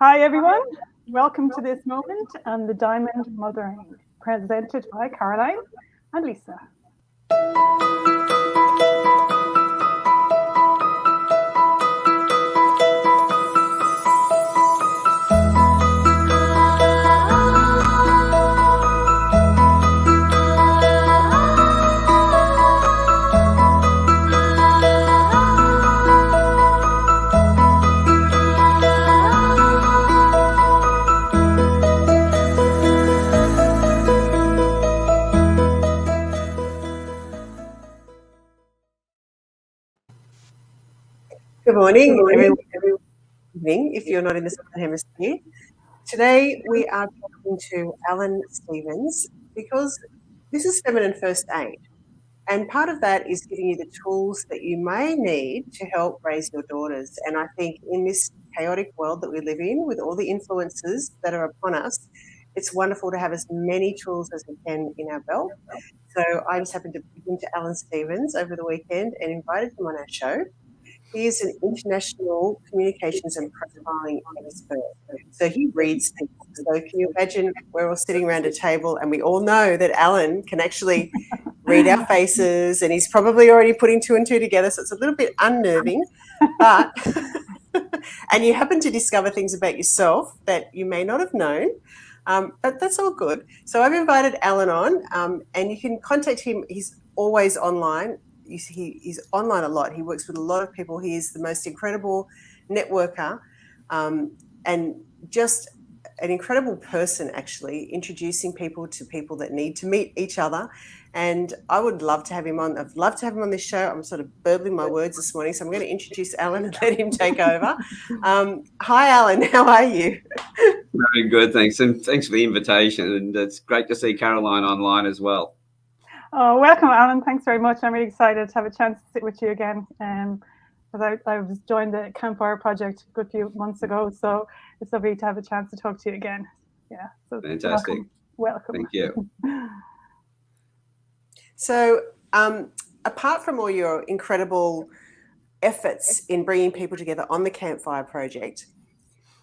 Hi, everyone. Welcome to this moment and the Diamond Mothering, presented by Caroline and Lisa. Good morning, everyone. Evening, if you're not in the Southern Hemisphere. Today we are talking to Alan Stevens because this is feminine first aid. And part of that is giving you the tools that you may need to help raise your daughters. And I think in this chaotic world that we live in, with all the influences that are upon us, it's wonderful to have as many tools as we can in our belt. So I just happened to bump into Alan Stevens over the weekend and invited him on our show. He is an international communications and profiling expert. So he reads people. So can you imagine we're all sitting around a table and we all know that Alan can actually read our faces, and he's probably already putting two and two together. So it's a little bit unnerving, but and you happen to discover things about yourself that you may not have known. But that's all good. So I've invited Alan on, and you can contact him. He's always online. He's online a lot. He works with a lot of people. He is the most incredible networker, and just an incredible person, actually, introducing people to people that need to meet each other. And I would love to have him on. I'd love to have him on this show. I'm sort of burbling my words this morning, so I'm going to introduce Alan and let him take over. Hi, Alan. How are you? Very good, thanks. And thanks for the invitation. And it's great to see Caroline online as well. Oh, welcome, Alan. Thanks very much. I'm really excited to have a chance to sit with you again. Because I was joined the Campfire Project a good few months ago, so it's lovely to have a chance to talk to you again. Yeah, so fantastic. Welcome. Thank you. So, apart from all your incredible efforts in bringing people together on the Campfire Project,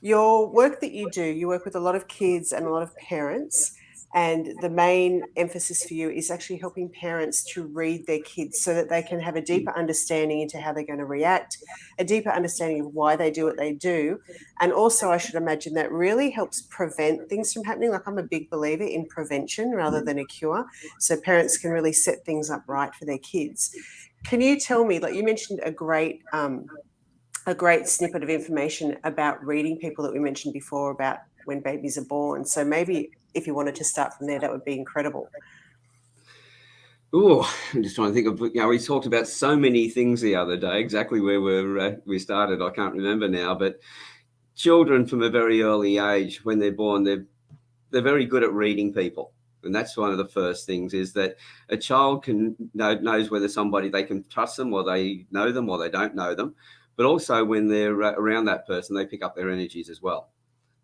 your work that you work with a lot of kids and a lot of parents. And the main emphasis for you is actually helping parents to read their kids so that they can have a deeper understanding into how they're going to react, a deeper understanding of why they do what they do. And also, I should imagine that really helps prevent things from happening. Like, I'm a big believer in prevention rather than a cure. So parents can really set things up right for their kids. Can you tell me, like you mentioned a great snippet of information about reading people that we mentioned before about when babies are born. So maybe if you wanted to start from there, that would be incredible. Oh, I'm just trying to think of, we talked about so many things the other day, exactly where we started. I can't remember now, but children from a very early age, when they're born, they're very good at reading people. And that's one of the first things, is that a child knows whether they can trust them, or they know them, or they don't know them. But also when they're around that person, they pick up their energies as well.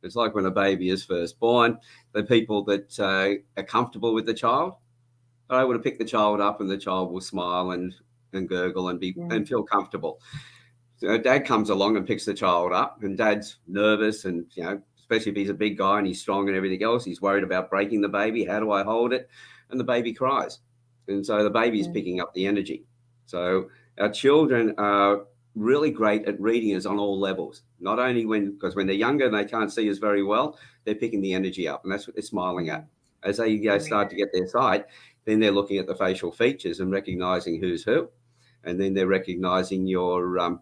It's like when a baby is first born, the people that are comfortable with the child are able to pick the child up, and the child will smile and gurgle and and feel comfortable. So dad comes along and picks the child up, and dad's nervous, and especially if he's a big guy and he's strong and everything else, he's worried about breaking the baby. How do I hold it? And the baby cries. And so the baby's picking up the energy. So our children are really great at reading us on all levels, not only because when they're younger and they can't see us very well, they're picking the energy up, and that's what they're smiling at. As they start to get their sight, then they're looking at the facial features and recognizing who's who, and then they're recognizing your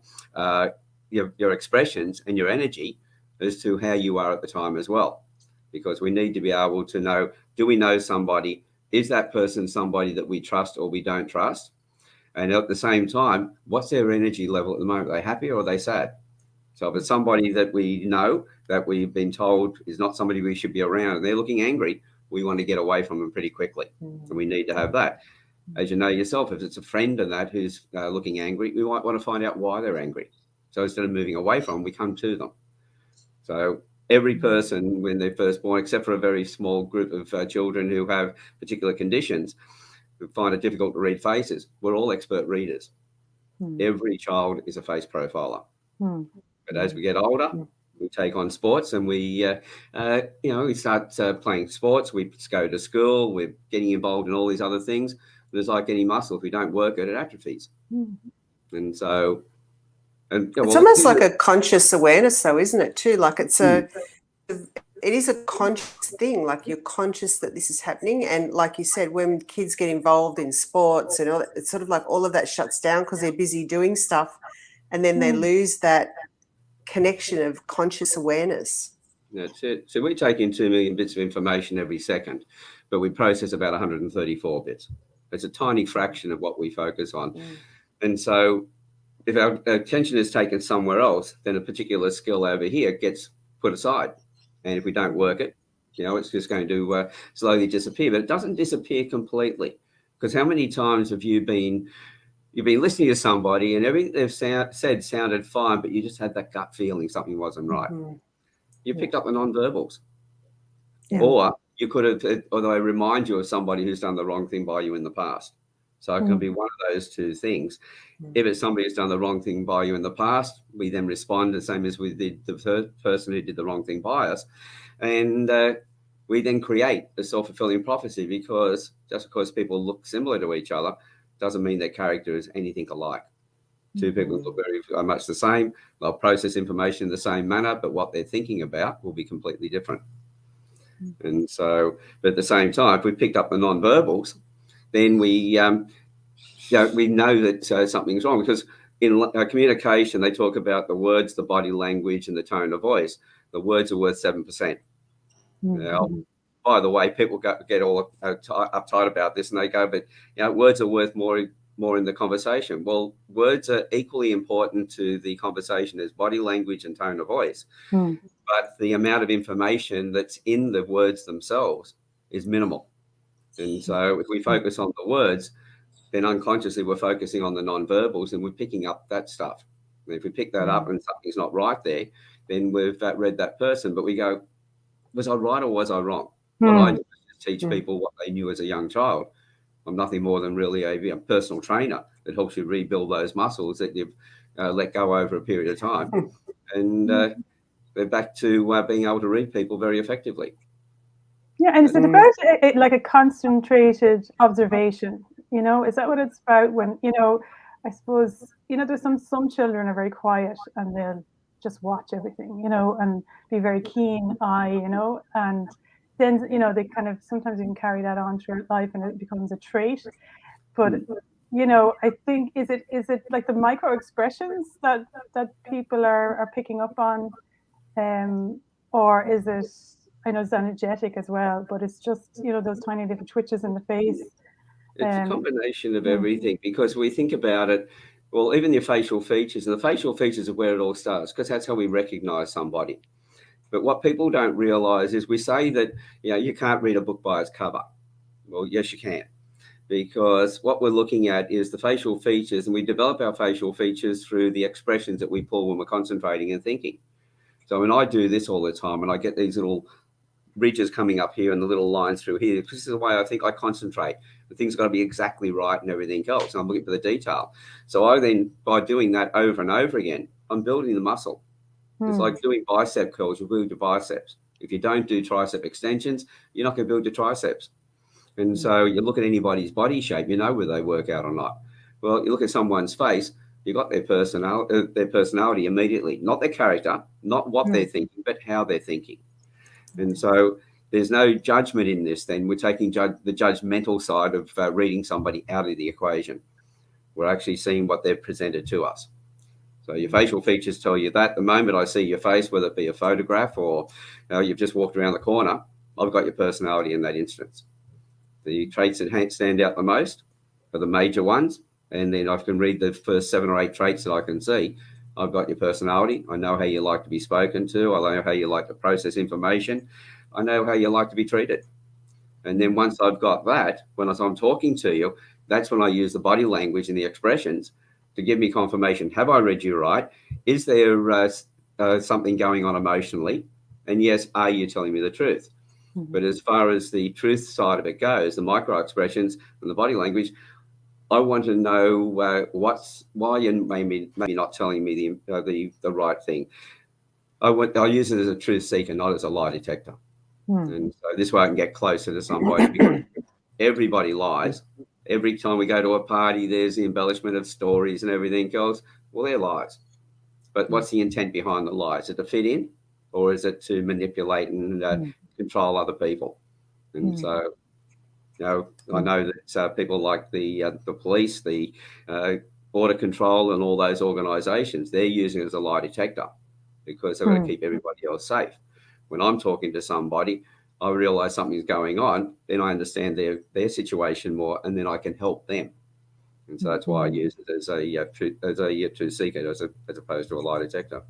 expressions and your energy as to how you are at the time as well, because we need to be able to know, do we know somebody? Is that person somebody that we trust or we don't trust? And at the same time, what's their energy level at the moment? Are they happy or are they sad? So if it's somebody that we know, that we've been told is not somebody we should be around, and they're looking angry, we want to get away from them pretty quickly. And we need to have that. As you know yourself, if it's a friend and that who's looking angry, we might want to find out why they're angry. So instead of moving away from them, we come to them. So every person, when they're first born, except for a very small group of children who have particular conditions, who find it difficult to read faces, we're all expert readers. Every child is a face profiler. But as we get older, We take on sports, and we start playing sports. We go to school. We're getting involved in all these other things. But it's like any muscle. If we don't work it, it atrophies. And so, it's almost like a conscious awareness, though, isn't it? Too, like it is a conscious thing. Like you're conscious that this is happening, and like you said, when kids get involved in sports and all that, it's sort of like all of that shuts down because they're busy doing stuff, and then they lose that connection of conscious awareness. That's it. So we take in 2 million bits of information every second, but we process about 134 bits. It's a tiny fraction of what we focus on. And so if our attention is taken somewhere else, then a particular skill over here gets put aside. And if we don't work it, it's just going to slowly disappear. But it doesn't disappear completely, because how many times have you've been listening to somebody and everything they've said sounded fine, but you just had that gut feeling something wasn't right. You picked up the non-verbals. Or you could have, although I remind you of somebody who's done the wrong thing by you in the past. So it can be one of those two things. If it's somebody who's done the wrong thing by you in the past, we then respond the same as we did the first person who did the wrong thing by us. And we then create a self-fulfilling prophecy, because just because people look similar to each other doesn't mean their character is anything alike. Two people look very much the same. They'll process information in the same manner, but what they're thinking about will be completely different. And so, but at the same time, if we picked up the non-verbals, then we know that something's wrong, because in communication, they talk about the words, the body language, and the tone of voice. The words are worth 7%. Now, by the way, people get all uptight about this, and they go, but words are worth more in the conversation. Well, words are equally important to the conversation as body language and tone of voice. But the amount of information that's in the words themselves is minimal. And so if we focus on the words, then unconsciously we're focusing on the non-verbals, and we're picking up that stuff. And if we pick that up and something's not right there, then we've read that person. But we go, was I right or was I wrong? What I do is teach people what they knew as a young child. I'm nothing more than really a personal trainer that helps you rebuild those muscles that you've let go over a period of time. And we're back to being able to read people very effectively. Yeah, and is it about it like a concentrated observation? Is that what it's about? When I suppose there's some children are very quiet and they'll just watch everything, and be very keen eye, and then they kind of sometimes you can carry that on through life and it becomes a trait. But I think is it like the micro expressions that people are picking up on, or is it? I know it's energetic as well, but it's just those tiny little twitches in the face. It's a combination of everything, because we think about it. Well, even your facial features, and the facial features are where it all starts, because that's how we recognize somebody. But what people don't realize is we say that you can't read a book by its cover. Well, yes, you can, because what we're looking at is the facial features, and we develop our facial features through the expressions that we pull when we're concentrating and thinking. So when I do this all the time, and I get these little ridges coming up here and the little lines through here, this is the way I think I concentrate. The thing's got to be exactly right and everything else, and I'm looking for the detail. So I then, by doing that over and over again, I'm building the muscle. It's like doing bicep curls. You build your biceps. If you don't do tricep extensions, you're not going to build your triceps. And so you look at anybody's body shape, whether they work out or not. Well, you look at someone's face, you got their personality immediately, not their character, not what they're thinking, but how they're thinking. And so there's no judgment in this. Then we're taking the judgmental side of reading somebody out of the equation. We're actually seeing what they've presented to us. So your facial features tell you that. The moment I see your face, whether it be a photograph or you've just walked around the corner, I've got your personality in that instance. The traits that stand out the most are the major ones. And then I can read the first 7 or 8 traits that I can see. I've got your personality. I know how you like to be spoken to. I know how you like to process information. I know how you like to be treated. And then once I've got that, when I'm talking to you, that's when I use the body language and the expressions to give me confirmation. Have I read you right? Is there something going on emotionally? And yes, are you telling me the truth? But as far as the truth side of it goes, the micro expressions and the body language, I want to know why you maybe not telling me the right thing. I use it as a truth seeker, not as a lie detector. And so this way I can get closer to somebody, because everybody lies. Every time we go to a party, there's the embellishment of stories and everything else. Well, they're lies. But what's the intent behind the lie? Is it to fit in, or is it to manipulate and control other people? And so, I know that people like the police, the border control, and all those organisations, they're using it as a lie detector because they're going to keep everybody else safe. When I'm talking to somebody, I realise something's going on, then I understand their situation more, and then I can help them. And so that's why I use it as a truth seeker as opposed to a lie detector.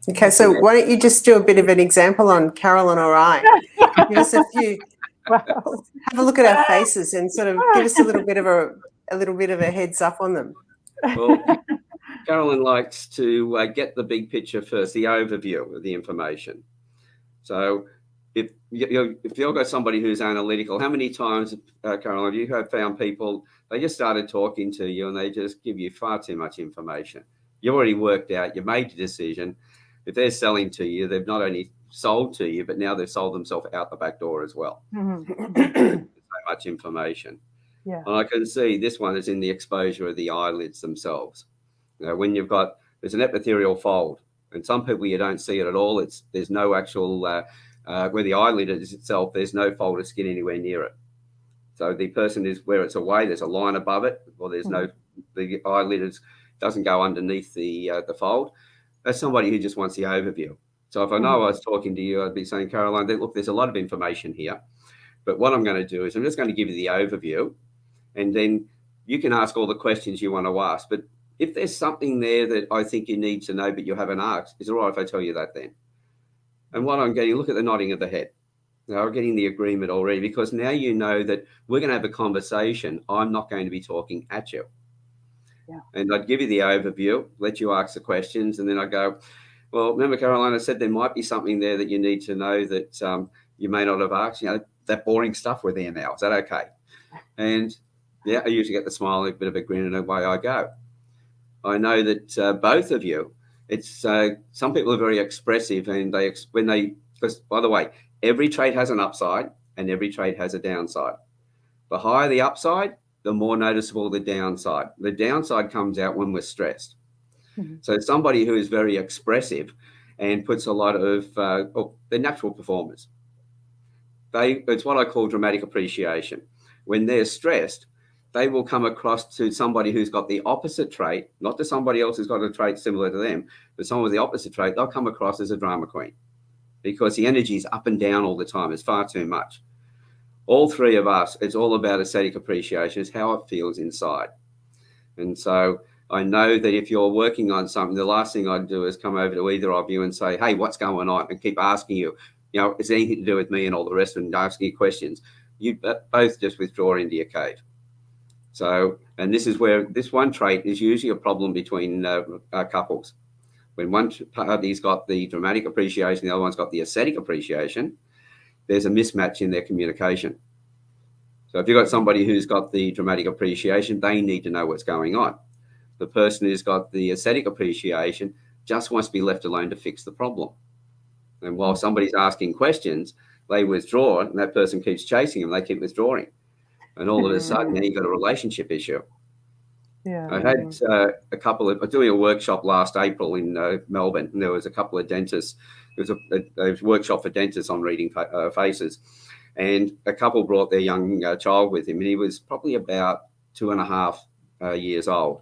Okay, so why don't you just do a bit of an example on Carolyn or I? Give us a few. Wow. Have a look at our faces and sort of give us a little bit of a heads up on them. Well, Carolyn likes to get the big picture first, the overview of the information. So if you've got somebody who's analytical, how many times, Carolyn, have you found people, they just started talking to you and they just give you far too much information? You've already worked out, you made your decision. If they're selling to you, they've not only sold to you, but now they've sold themselves out the back door as well. So much information. Yeah. And I can see this one is in the exposure of the eyelids themselves. When there's an epithelial fold, and some people you don't see it at all. There's no actual, where the eyelid is itself, there's no fold of skin anywhere near it. So the person is where it's away, there's a line above it, or there's the eyelid doesn't go underneath the fold. That's somebody who just wants the overview. So if I know I was talking to you, I'd be saying, Caroline, look, there's a lot of information here. But what I'm going to do is I'm just going to give you the overview, and then you can ask all the questions you want to ask. But if there's something there that I think you need to know but you haven't asked, is it all right if I tell you that then? And what I'm getting, look at the nodding of the head. Now, I'm getting the agreement already, because now you know that we're going to have a conversation. I'm not going to be talking at you. Yeah. And I'd give you the overview, let you ask the questions, and then I go, well, remember, Caroline, I said there might be something there that you need to know that you may not have asked. That boring stuff we're there now. Is that okay? And yeah, I usually get the smile, a bit of a grin, and away I go. I know that both of you, it's some people are very expressive, and because by the way, every trait has an upside and every trait has a downside. The higher the upside, the more noticeable the downside. The downside comes out when we're stressed. So somebody who is very expressive and puts a lot of, they're natural performers. It's what I call dramatic appreciation. When they're stressed, they will come across to somebody who's got the opposite trait, not to somebody else who's got a trait similar to them, but someone with the opposite trait, they'll come across as a drama queen, because the energy is up and down all the time. It's far too much. All three of us, it's all about aesthetic appreciation. It's how it feels inside. And so I know that if you're working on something, the last thing I'd do is come over to either of you and say, hey, what's going on? And keep asking you, is there anything to do with me and all the rest, and asking you questions. You both just withdraw into your cave. So, and this is where this one trait is usually a problem between couples. When one party's got the dramatic appreciation, the other one's got the aesthetic appreciation, there's a mismatch in their communication. So if you've got somebody who's got the dramatic appreciation, they need to know what's going on. The person who's got the aesthetic appreciation just wants to be left alone to fix the problem. And while somebody's asking questions, they withdraw, and that person keeps chasing them. They keep withdrawing. And all of a sudden, now you've got a relationship issue. Yeah. I had doing a workshop last April in Melbourne, and there was a couple of dentists. It was a workshop for dentists on reading faces. And a couple brought their young child with him, and he was probably about 2.5 years old.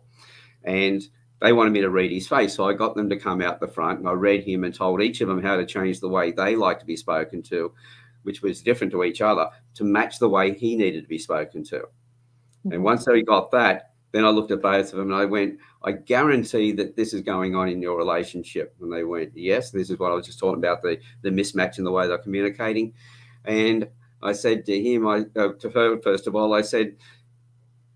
And they wanted me to read his face. So I got them to come out the front, and I read him and told each of them how to change the way they like to be spoken to, which was different to each other, to match the way he needed to be spoken to. And once they got that, then I looked at both of them and I went, I guarantee that this is going on in your relationship. And they went, yes, this is what I was just talking about, the mismatch in the way they're communicating. And I said to him, to her, first of all, I said,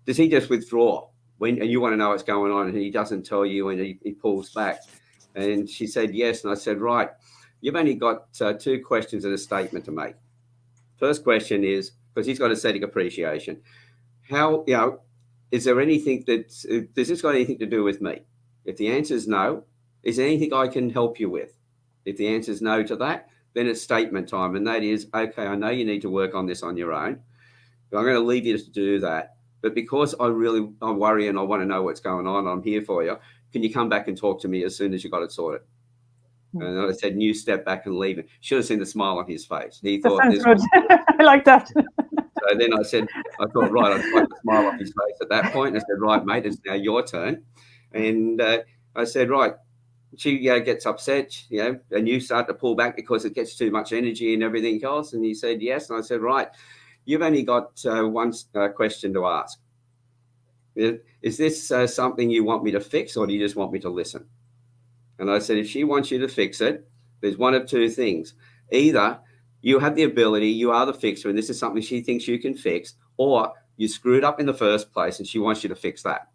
does he just withdraw and you want to know what's going on, and he doesn't tell you, and he pulls back? And she said, yes. And I said, right, you've only got 2 questions and a statement to make. First question is, because he's got aesthetic appreciation, is there anything does this got anything to do with me? If the answer is no, is there anything I can help you with? If the answer is no to that, then it's statement time. And that is, okay, I know you need to work on this on your own, but I'm going to leave you to do that. But because I worry and I want to know what's going on, I'm here for you. Can you come back and talk to me as soon as you got it sorted? And I said, "New step back and leave it." Should have seen the smile on his face. He thought, "That sounds good." I like that. So then I thought, right, I'd like the smile on his face at that point. I said, "Right, mate, it's now your turn." And I said, "Right." She gets upset, and you start to pull back because it gets too much energy and everything else. And he said, "Yes." And I said, "Right, you've only got one question to ask. Is this something you want me to fix, or do you just want me to listen?" And I said, if she wants you to fix it, there's one of two things. Either you have the ability, you are the fixer, and this is something she thinks you can fix, or you screwed up in the first place and she wants you to fix that.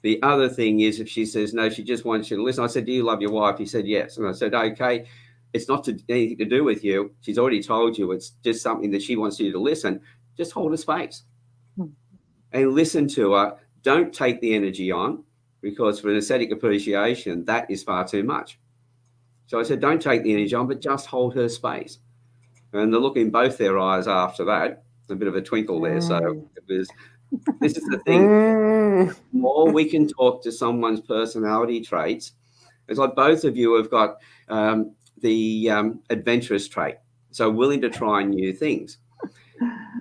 The other thing is, if she says no, she just wants you to listen. I said, "Do you love your wife?" He said, "Yes." And I said, "Okay, it's not anything to do with you. She's already told you it's just something that she wants you to listen. Just hold a space and listen to her. Don't take the energy on, because for an aesthetic appreciation, that is far too much." So I said, don't take the energy on, but just hold her space. And the look in both their eyes after that, a bit of a twinkle there. So this is the thing. The more we can talk to someone's personality traits, it's like both of you have got the adventurous trait. So willing to try new things.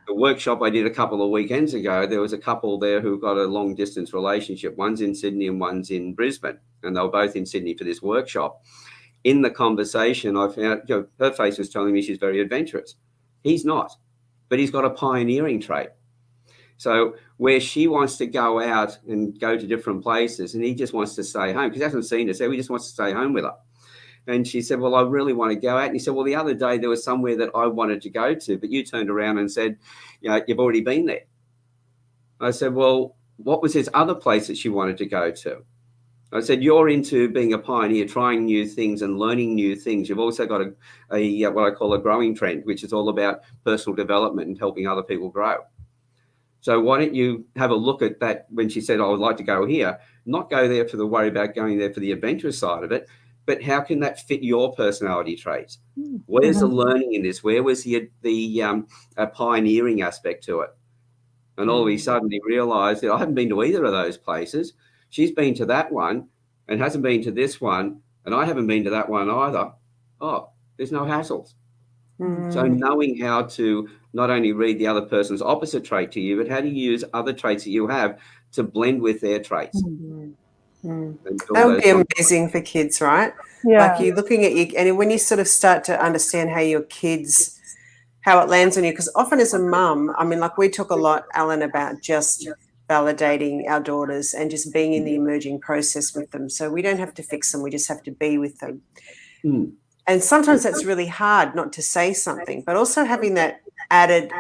The workshop I did a couple of weekends ago, there was a couple there who got a long distance relationship. One's in Sydney and one's in Brisbane, and they were both in Sydney for this workshop. In the conversation, I found her face was telling me she's very adventurous. He's not, but he's got a pioneering trait. So where she wants to go out and go to different places, and he just wants to stay home because he hasn't seen her, so he just wants to stay home with her. And she said, "Well, I really want to go out." And he said, "Well, the other day there was somewhere that I wanted to go to, but you turned around and said, you've already been there." I said, "Well, what was this other place that you wanted to go to?" I said, "You're into being a pioneer, trying new things and learning new things. You've also got a what I call a growing trend, which is all about personal development and helping other people grow. So why don't you have a look at that?" When she said, "I would like to go here," not go there for the worry about going there for the adventurous side of it, but how can that fit your personality traits? Where's the learning in this? Where was the pioneering aspect to it? And all of a sudden he realised that I haven't been to either of those places. She's been to that one and hasn't been to this one, and I haven't been to that one either. Oh, there's no hassles. So knowing how to not only read the other person's opposite trait to you, but how to use other traits that you have to blend with their traits. That would be amazing for kids, right? Yeah. Like you're looking at you, and when you sort of start to understand how your kids, how it lands on you, because often as a mum, I mean, like we talk a lot, Alan, about just validating our daughters and just being in the emerging process with them. So we don't have to fix them, we just have to be with them. And sometimes that's really hard not to say something, but also having that added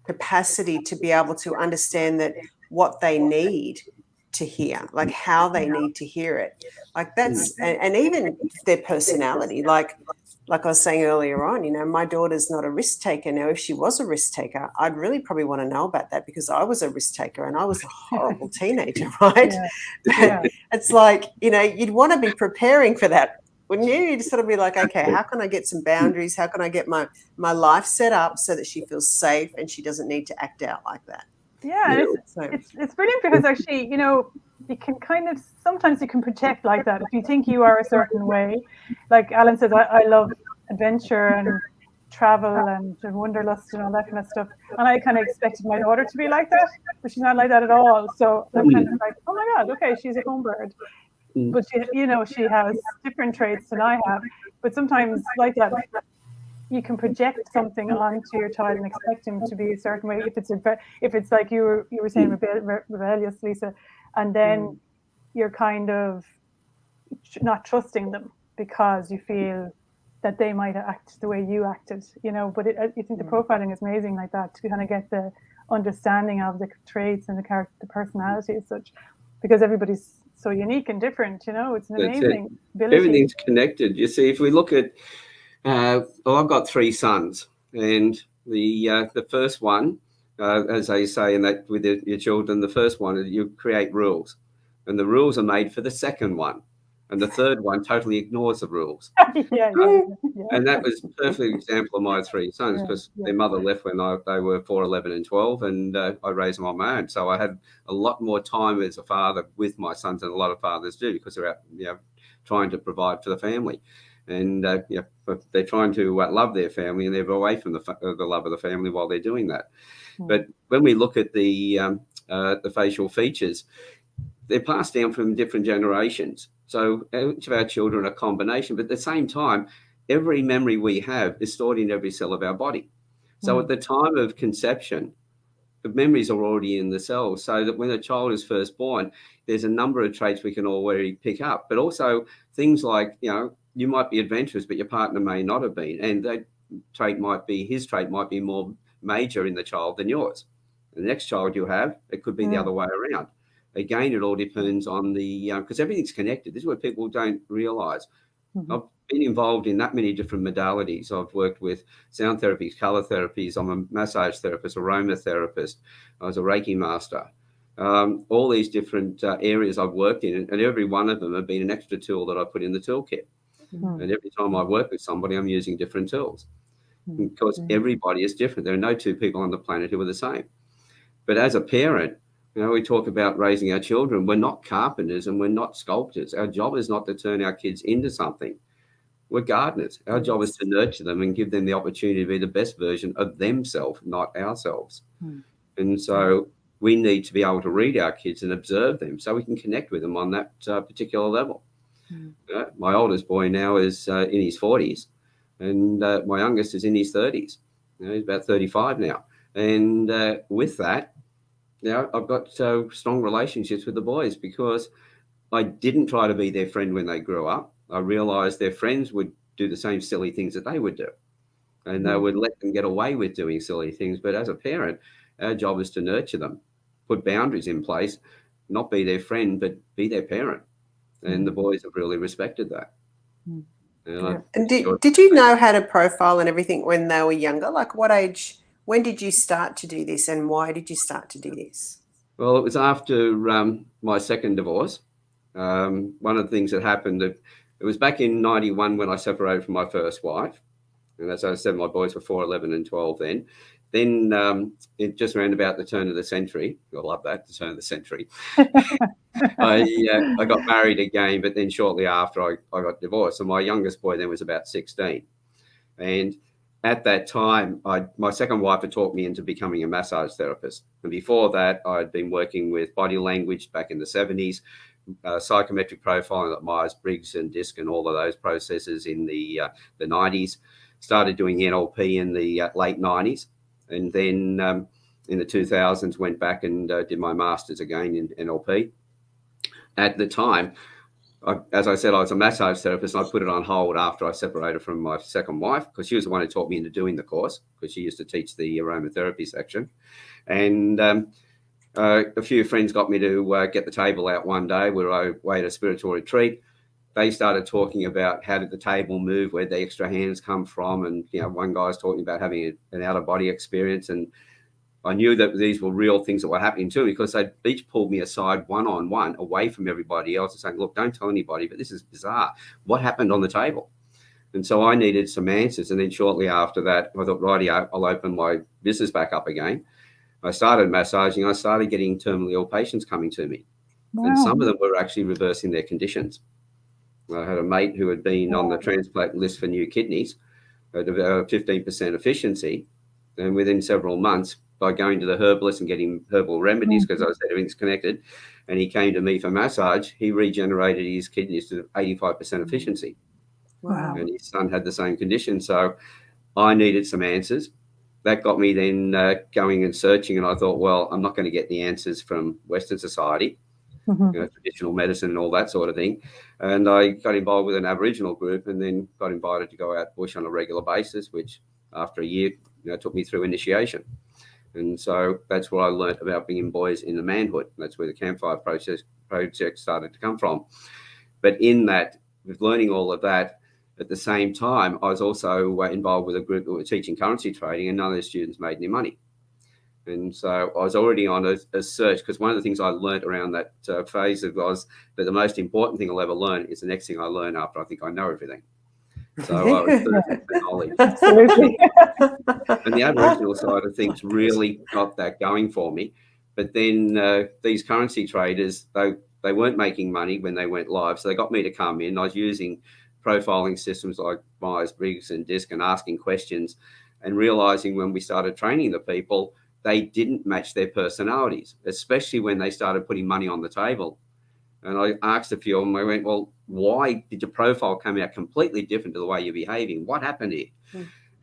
capacity to be able to understand that what they need to hear, like how they need to hear it, like that's, and even their personality, like I was saying earlier on, my daughter's not a risk taker. Now, if she was a risk taker, I'd really probably want to know about that, because I was a risk taker and I was a horrible teenager, right? Yeah. It's like, you'd want to be preparing for that, wouldn't you? You'd sort of be like, okay, how can I get some boundaries? How can I get my life set up so that she feels safe and she doesn't need to act out like that? Yeah, it's brilliant, because actually, you can kind of, sometimes you can project like that. If you think you are a certain way, like Alan says, I love adventure and travel and wanderlust and all that kind of stuff. And I kind of expected my daughter to be like that, but she's not like that at all. So I'm kind of like, oh my God, okay, she's a home bird. But she has different traits than I have. But sometimes like that, you can project something onto your child and expect him to be a certain way. If it's like you were saying, rebellious, Lisa, and then you're kind of not trusting them because you feel that they might act the way you acted, But I think the profiling is amazing like that, to kind of get the understanding of the traits and the character, the personality as such, because everybody's so unique and different. It's an amazing ability. Everything's connected. You see, if we look at, I've got 3 sons, and the first one, as they say in that with your children, the first one, you create rules, and the rules are made for the second one. and the third one totally ignores the rules. Yeah. And that was a perfect example of my three sons, because their mother left when they were 4, 11 and 12, and I raised them on my own. So I had a lot more time as a father with my sons than a lot of fathers do, because they're out, trying to provide for the family. And they're trying to love their family, and they're away from the love of the family while they're doing that. But when we look at the facial features, they're passed down from different generations. So each of our children are a combination, but at the same time, every memory we have is stored in every cell of our body. So at the time of conception, the memories are already in the cells, so that when a child is first born, there's a number of traits we can already pick up, but also things like, you might be adventurous, but your partner may not have been. And that his trait might be more major in the child than yours. The next child you have, it could be the other way around. Again, it all depends on because everything's connected. This is what people don't realize. I've been involved in that many different modalities. I've worked with sound therapies, color therapies. I'm a massage therapist, aromatherapist. I was a Reiki master. All these different areas I've worked in, and every one of them have been an extra tool that I put in the toolkit. And every time I work with somebody, I'm using different tools, because everybody is different. There are no two people on the planet who are the same. But as a parent, we talk about raising our children. We're not carpenters and we're not sculptors. Our job is not to turn our kids into something. We're gardeners. Our job is to nurture them and give them the opportunity to be the best version of themselves, not ourselves. And so we need to be able to read our kids and observe them so we can connect with them on that particular level. My oldest boy now is in his 40s, and my youngest is in his 30s. He's about 35 now. And with that, I've got strong relationships with the boys, because I didn't try to be their friend when they grew up. I realized their friends would do the same silly things that they would do, and they would let them get away with doing silly things. But as a parent, our job is to nurture them, put boundaries in place, not be their friend, but be their parent. And the boys have really respected that. And did you know how to profile and everything when they were younger? Like what age, when did you start to do this, and why did you start to do this? Well, it was after my second divorce. One of the things that happened, it was back in 91 when I separated from my first wife. And as I said, my boys were 4, 11 and 12 then. Then it just around about the turn of the century. I love that, the turn of the century. I got married again, but then shortly after I got divorced. And my youngest boy then was about 16. And at that time, my second wife had talked me into becoming a massage therapist. And before that, I'd been working with body language back in the 70s, psychometric profiling at Myers-Briggs and DISC and all of those processes in the 90s. Started doing NLP in the late 90s. And then in the 2000s, went back and did my master's again in NLP. At the time, as I said, I was a massage therapist, and I put it on hold after I separated from my second wife, because she was the one who taught me into doing the course, because she used to teach the aromatherapy section. And a few friends got me to get the table out one day. We were away at a spiritual retreat. They started talking about how did the table move, where the extra hands come from. And, one guy was talking about having an out-of-body experience. And I knew that these were real things that were happening too, because they each pulled me aside one-on-one away from everybody else and saying, look, don't tell anybody, but this is bizarre. What happened on the table? And so I needed some answers. And then shortly after that, I thought, righty, I'll open my business back up again. I started massaging. I started getting terminally ill patients coming to me. Wow. And some of them were actually reversing their conditions. I had a mate who had been on the transplant list for new kidneys at about 15% efficiency. And within several months, by going to the herbalist and getting herbal remedies, because I said everything's connected, and he came to me for massage, he regenerated his kidneys to 85% efficiency. Wow. And his son had the same condition. So I needed some answers. That got me then going and searching, and I thought, well, I'm not going to get the answers from Western society, traditional medicine and all that sort of thing. And I got involved with an Aboriginal group, and then got invited to go out bush on a regular basis, which after a year took me through initiation. And so that's what I learned about bringing boys into manhood. That's where the Campfire project started to come from. But in that, with learning all of that, at the same time, I was also involved with a group that were teaching currency trading, and none of the students made any money. And so I was already on a search, because one of the things I learned around that phase was that the most important thing I'll ever learn is the next thing I learn after I think I know everything. So I was thirsty for knowledge. Absolutely. And the Aboriginal side of things really got that going for me. But then these currency traders, they weren't making money when they went live. So they got me to come in. I was using profiling systems like Myers-Briggs and DISC and asking questions, and realizing when we started training the people, they didn't match their personalities, especially when they started putting money on the table. And I asked a few of them, I went, well, why did your profile come out completely different to the way you're behaving? What happened here?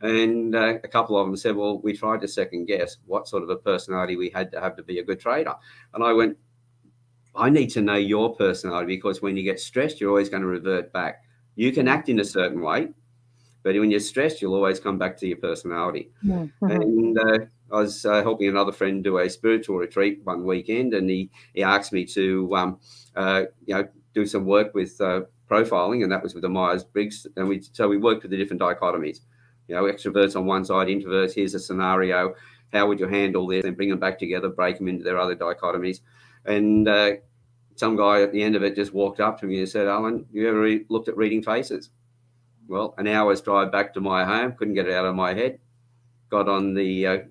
And a couple of them said, well, we tried to second guess what sort of a personality we had to have to be a good trader. And I went, I need to know your personality, because when you get stressed, you're always going to revert back. You can act in a certain way, but when you're stressed, you'll always come back to your personality. And I was helping another friend do a spiritual retreat one weekend, and he asked me to do some work with profiling, and that was with the Myers-Briggs. And we worked with the different dichotomies. Extroverts on one side, introverts. Here's a scenario. How would you handle this? And bring them back together, break them into their other dichotomies. And some guy at the end of it just walked up to me and said, Alan, you ever looked at reading faces? Well, an hour's drive back to my home, couldn't get it out of my head. Got on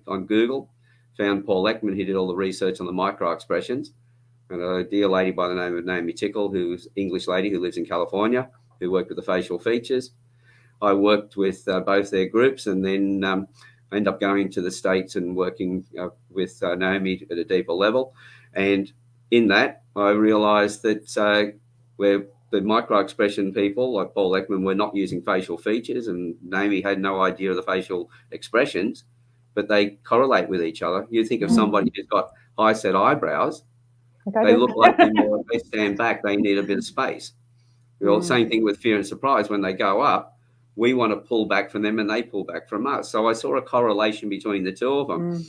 on Google, found Paul Ekman, who did all the research on the micro expressions, and a dear lady by the name of Naomi Tickle, who's an English lady who lives in California, who worked with the facial features. I worked with both their groups, and then I ended up going to the States and working with Naomi at a deeper level. And in that, I realised that where the micro-expression people like Paul Ekman were not using facial features, and Naomi had no idea of the facial expressions, but they correlate with each other. You think of somebody who's got high set eyebrows, they look like they stand back, they need a bit of space. Well, same thing with fear and surprise. When they go up, we want to pull back from them and they pull back from us. So I saw a correlation between the two of them.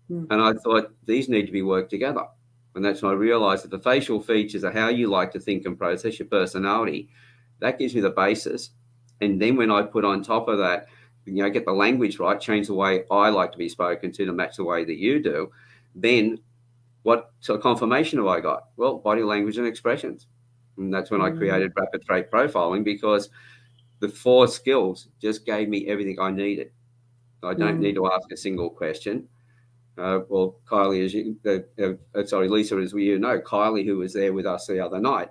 And I thought, these need to be worked together. And that's when I realised that the facial features are how you like to think and process your personality. That gives me the basis. And then when I put on top of that, get the language right, change the way I like to be spoken to match the way that you do, then what sort of confirmation have I got? Well, body language and expressions. And that's when I created rapid trait profiling, because the 4 skills just gave me everything I needed. I don't need to ask a single question. Well, Kylie, Lisa, as you know, Kylie, who was there with us the other night,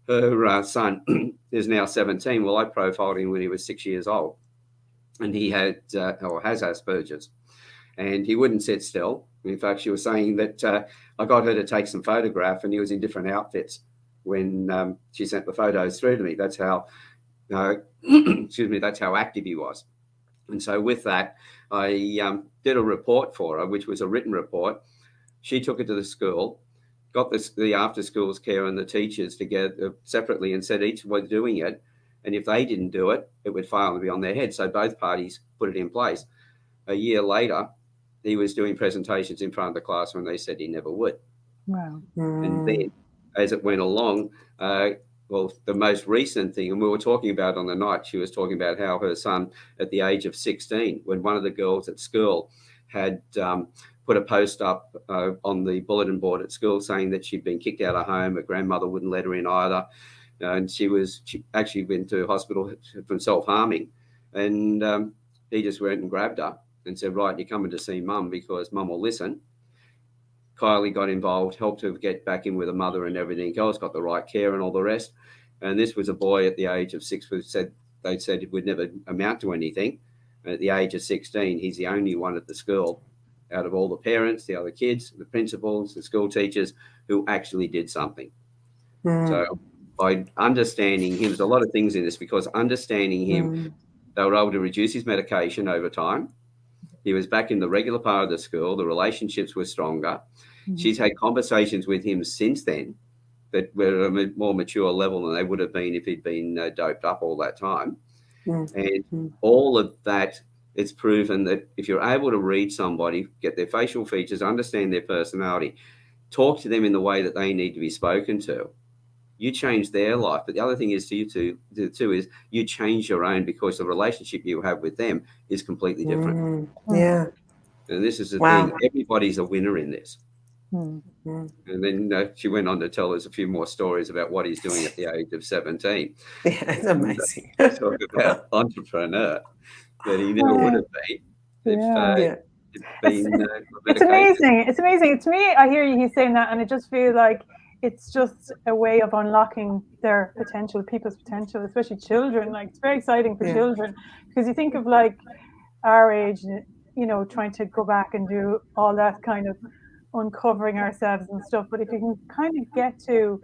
her son is now 17. Well, I profiled him when he was 6 years old, and he has Asperger's, and he wouldn't sit still. In fact, she was saying that I got her to take some photograph, and he was in different outfits when she sent the photos through to me. That's how, that's how active he was. And so with that, I did a report for her, which was a written report. She took it to the school, got the after schools care and the teachers together separately, and said each was doing it. And if they didn't do it, it would fail and be on their head. So both parties put it in place. A year later, he was doing presentations in front of the class when they said he never would. Wow. And then as it went along, the most recent thing, and we were talking about on the night, she was talking about how her son at the age of 16, when one of the girls at school had put a post up on the bulletin board at school saying that she'd been kicked out of home, her grandmother wouldn't let her in either, and she actually went to hospital from self-harming, and he just went and grabbed her and said, right, you're coming to see mum because mum will listen. Kylie got involved, helped her get back in with her mother and everything else, got the right care and all the rest. And this was a boy at the age of 6 who they said it would never amount to anything. And at the age of 16, he's the only one at the school out of all the parents, the other kids, the principals, the school teachers who actually did something. So by understanding him, there's a lot of things in this, because understanding him, they were able to reduce his medication over time. He was back in the regular part of the school. The relationships were stronger. She's had conversations with him since then that were at a more mature level than they would have been if he'd been doped up all that time. And all of that, it's proven that if you're able to read somebody, get their facial features, understand their personality, talk to them in the way that they need to be spoken to, you change their life. But the other thing is is you change your own, because the relationship you have with them is completely different. Yeah. And this is the Wow. thing, everybody's a winner in this. Mm. And then she went on to tell us a few more stories about what he's doing at the age of 17. Yeah, it's amazing. Talk about entrepreneur that he never would have been if Yeah. it'd been It's amazing. It's amazing. To me, I hear you he's saying that, and it just feels like it's just a way of unlocking their potential, people's potential, especially children. Like, it's very exciting for children, because you think of like our age, you know, trying to go back and do all that kind of uncovering ourselves and stuff. But if you can kind of get to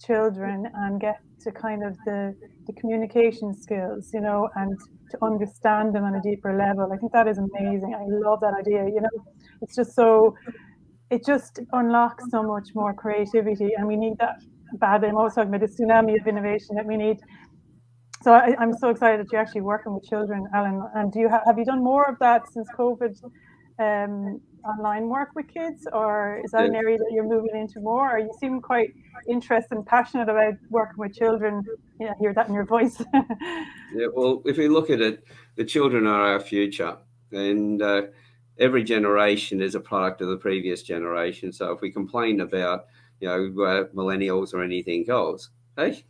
children and get to kind of the communication skills, you know, and to understand them on a deeper level, I think that is amazing. I love that idea. You know, it's just so, it just unlocks so much more creativity, and we need that badly. I'm always talking about the tsunami of innovation that we need. So I'm so excited that you're actually working with children, Alan. And do you have you done more of that since COVID? Online work with kids, or is that an area that you're moving into more? Or you seem quite interested and passionate about working with children. Yeah, I hear that in your voice. Yeah, well, if we look at it, the children are our future, and every generation is a product of the previous generation. So if we complain about, you know, millennials or anything else, hey,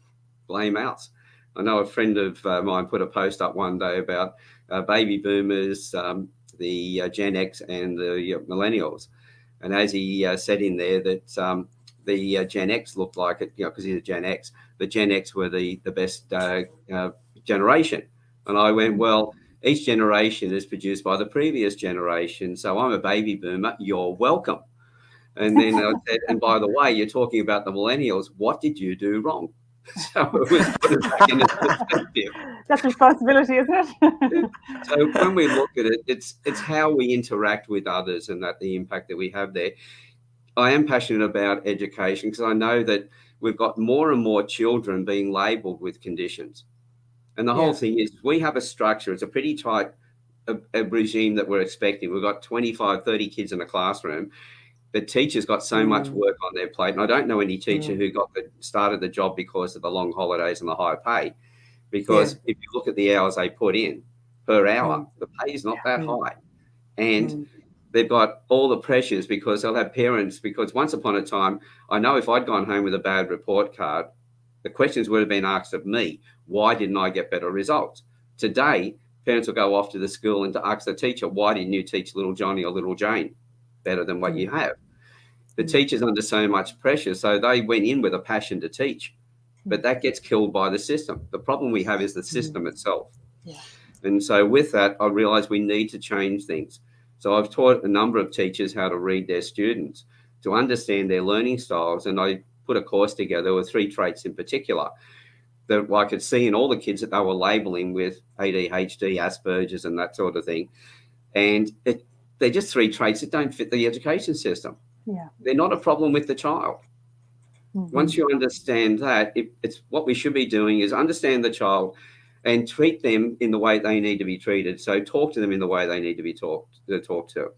blame us. I know a friend of mine put a post up one day about baby boomers, the Gen X and the millennials. And as he said in there that the Gen X looked like it, you know, because he's a Gen X, the Gen X were the best generation. And I went, well, each generation is produced by the previous generation. So I'm a baby boomer. You're welcome. And then I said, and by the way, you're talking about the millennials. What did you do wrong? So it was put it back into perspective. That's responsibility, isn't it? So when we look at it, it's how we interact with others and that the impact that we have there. I am passionate about education because I know that we've got more and more children being labelled with conditions. And the whole thing is we have a structure. It's a pretty tight a regime that we're expecting. We've got 25, 30 kids in a classroom. The teachers got so much work on their plate. And I don't know any teacher who started the job because of the long holidays and the high pay. Because if you look at the hours they put in per hour, the pay is not that high. And they've got all the pressures because they'll have parents. Because once upon a time, I know if I'd gone home with a bad report card, the questions would have been asked of me. Why didn't I get better results? Today, parents will go off to the school and to ask the teacher, why didn't you teach little Johnny or little Jane better than what you have? The teacher's under so much pressure, so they went in with a passion to teach, but that gets killed by the system. The problem we have is the system itself. And so with that, I realised we need to change things. So I've taught a number of teachers how to read their students, to understand their learning styles, and I put a course together with 3 traits in particular that I could see in all the kids that they were labelling with ADHD, Asperger's and that sort of thing. And they're just 3 traits that don't fit the education system. They're not a problem with the child. Once you understand that, it's what we should be doing is understand the child and treat them in the way they need to be treated. So talk to them in the way they need to be talked to.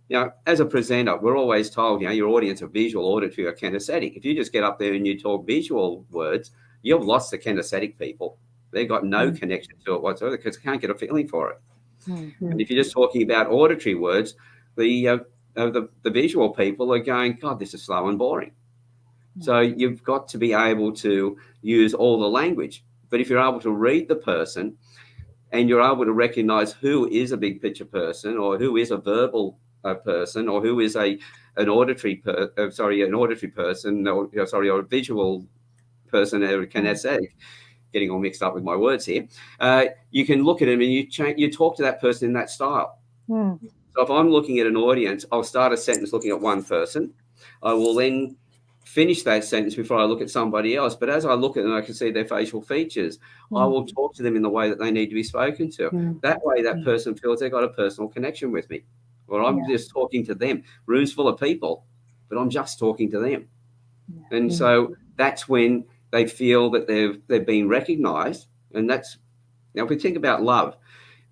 You know, as a presenter, we're always told, you know, your audience are visual, auditory, or kinesthetic. If you just get up there and you talk visual words, you've lost the kinesthetic people. They've got no connection to it whatsoever because they can't get a feeling for it. And if you're just talking about auditory words, the visual people are going, God, this is slow and boring. So you've got to be able to use all the language. But if you're able to read the person and you're able to recognize who is a big picture person or who is a verbal person or who is an auditory person or a visual person or a kinesthetic, getting all mixed up with my words here, you can look at them and you talk to that person in that style. So if I'm looking at an audience, I'll start a sentence looking at one person. I will then finish that sentence before I look at somebody else. But as I look at them, I can see their facial features. I will talk to them in the way that they need to be spoken to. That way that person feels they've got a personal connection with me. Or I'm just talking to them. Room's full of people, but I'm just talking to them. And so that's when they feel that they've been recognised. And that's, now if we think about love,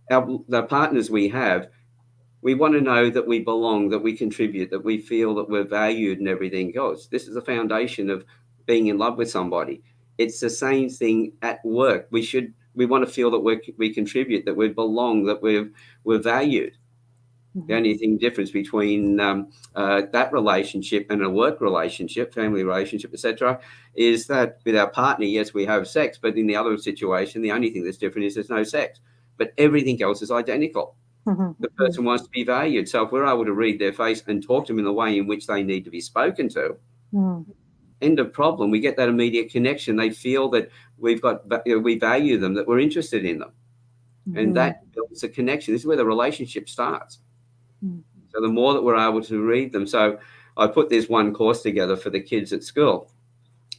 the partners we have, we want to know that we belong, that we contribute, that we feel that we're valued and everything else. This is the foundation of being in love with somebody. It's the same thing at work. We want to feel that we contribute, that we belong, that we're valued. The only thing difference between that relationship and a work relationship, family relationship, etc., is that with our partner, yes, we have sex, but in the other situation, the only thing that's different is there's no sex. But everything else is identical. The person wants to be valued. So if we're able to read their face and talk to them in the way in which they need to be spoken to, end of problem. We get that immediate connection. They feel that we value them, that we're interested in them. And that builds a connection. This is where the relationship starts. So the more that we're able to read them. So I put this one course together for the kids at school.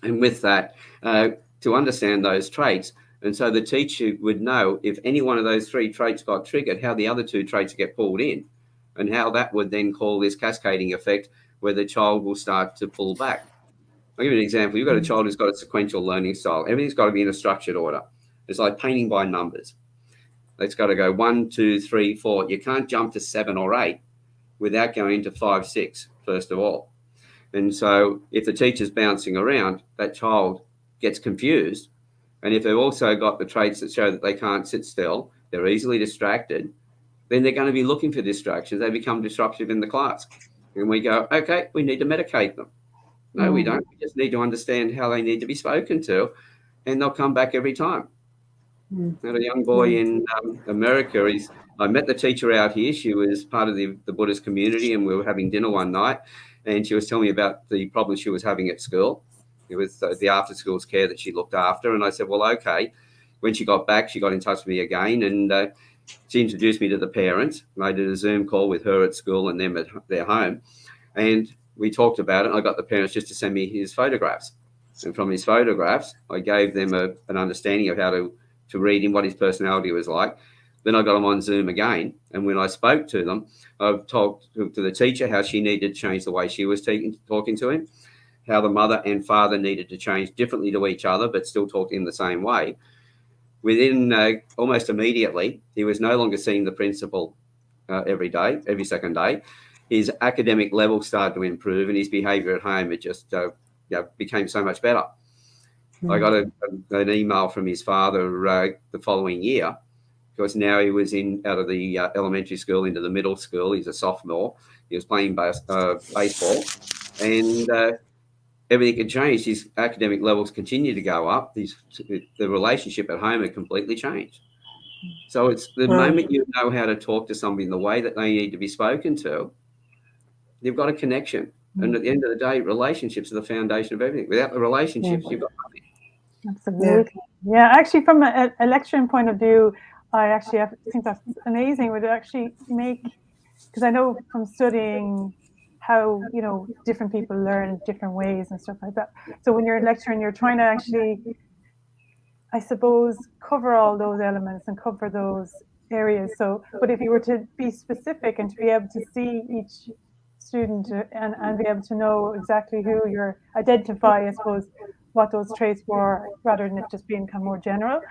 And with that, to understand those traits. And so the teacher would know if any one of those 3 traits got triggered, how the other 2 traits get pulled in, and how that would then call this cascading effect where the child will start to pull back. I'll give you an example. You've got a child who's got a sequential learning style. Everything's got to be in a structured order. It's like painting by numbers. It's got to go 1, 2, 3, 4. You can't jump to 7 or 8 without going to 5, 6, first of all. And so if the teacher's bouncing around, that child gets confused. And if they've also got the traits that show that they can't sit still, they're easily distracted, then they're going to be looking for distractions. They become disruptive in the class. And we go, okay, we need to medicate them. No, we don't. We just need to understand how they need to be spoken to, and they'll come back every time. I had a young boy in America. I met the teacher out here. She was part of the Buddhist community, and we were having dinner one night, and she was telling me about the problems she was having at school with the after-schools care that she looked after. And I said, well, okay. When she got back, she got in touch with me again, and she introduced me to the parents. I did a Zoom call with her at school and them at their home, and we talked about it. I got the parents just to send me his photographs. And from his photographs, I gave them an understanding of how to read him, what his personality was like. Then I got them on Zoom again. And when I spoke to them, I've talked to the teacher how she needed to change the way she was talking to him, how the mother and father needed to change differently to each other, but still talk in the same way. Within almost immediately, he was no longer seeing the principal every second day. His academic level started to improve, and his behaviour at home, it just became so much better. I got an email from his father the following year, because now he was out of the elementary school into the middle school. He's a sophomore. He was playing baseball, and everything had changed. His academic levels continued to go up. The relationship at home had completely changed. So it's the moment you know how to talk to somebody in the way that they need to be spoken to, you've got a connection. And at the end of the day, relationships are the foundation of everything. Without the relationships, you've got nothing. Absolutely. Yeah, actually, from a lecturing point of view, I think that's amazing. Would actually make, because I know from studying how, different people learn different ways and stuff like that. So when you're lecturing, you're trying to actually, I suppose, cover all those elements and cover those areas. So, but if you were to be specific and to be able to see each student and be able to know exactly who you're identify, I suppose, what those traits were, rather than it just being kind of more general,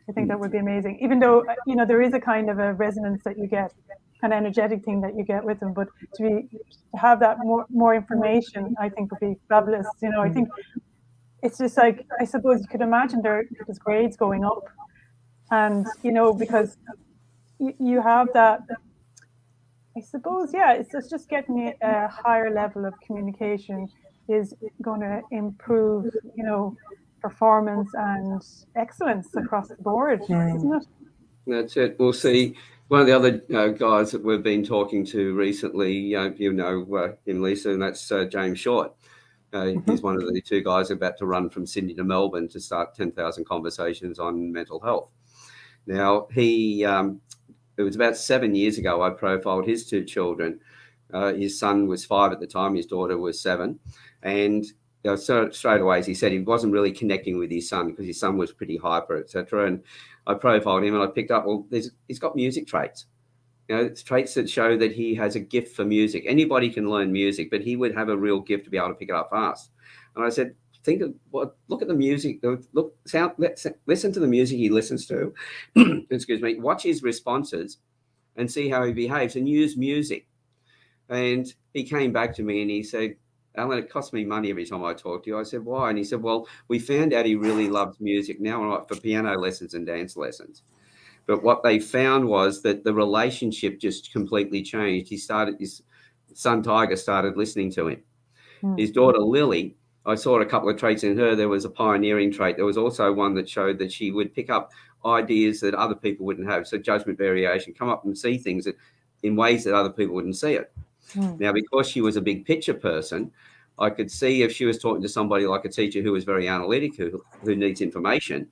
I think that would be amazing. Even though, there is a kind of a resonance that you get, kind of energetic thing that you get with them, but to have that more information, I think would be fabulous. I think it's just like, I suppose you could imagine there's grades going up, and because you have that, I suppose, it's just getting a higher level of communication is going to improve, performance and excellence across the board, isn't it? That's it. We'll see. One of the other guys that we've been talking to recently, him, Lisa, and that's James Short. He's one of the 2 guys about to run from Sydney to Melbourne to start 10,000 conversations on mental health. Now, it was about 7 years ago, I profiled his 2 children. His son was 5 at the time. His daughter was 7. And so straight away, as he said, he wasn't really connecting with his son because his son was pretty hyper, etc. And I profiled him and I picked up, he's got music traits. It's traits that show that he has a gift for music. Anybody can learn music, but he would have a real gift to be able to pick it up fast. And I said, look at the music, listen to the music he listens to, excuse me, watch his responses and see how he behaves and use music. And he came back to me and he said, Alan, it costs me money every time I talk to you. I said, why? And he said, well, we found out he really loves music now for piano lessons and dance lessons. But what they found was that the relationship just completely changed. His son Tiger started listening to him. His daughter Lily, I saw a couple of traits in her. There was a pioneering trait. There was also one that showed that she would pick up ideas that other people wouldn't have. So judgment variation, come up and see things in ways that other people wouldn't see it. Now, because she was a big picture person, I could see if she was talking to somebody like a teacher who was very analytical, who needs information,